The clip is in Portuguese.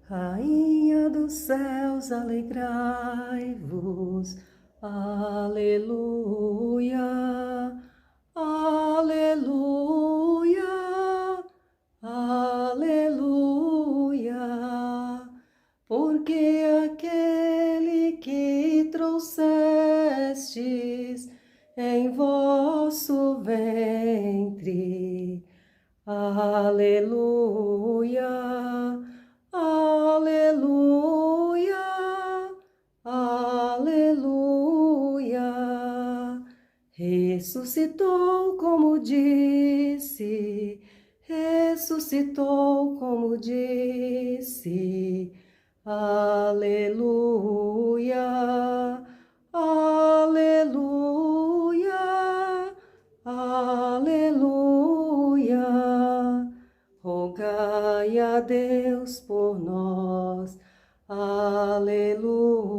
Rainha dos céus, alegrai-vos, aleluia, aleluia, aleluia, porque aquele que trouxestes em vosso ventre, aleluia, aleluia, aleluia. Ressuscitou como disse, ressuscitou como disse. Aleluia, aleluia, aleluia. Rogai a Deus por nós. Aleluia.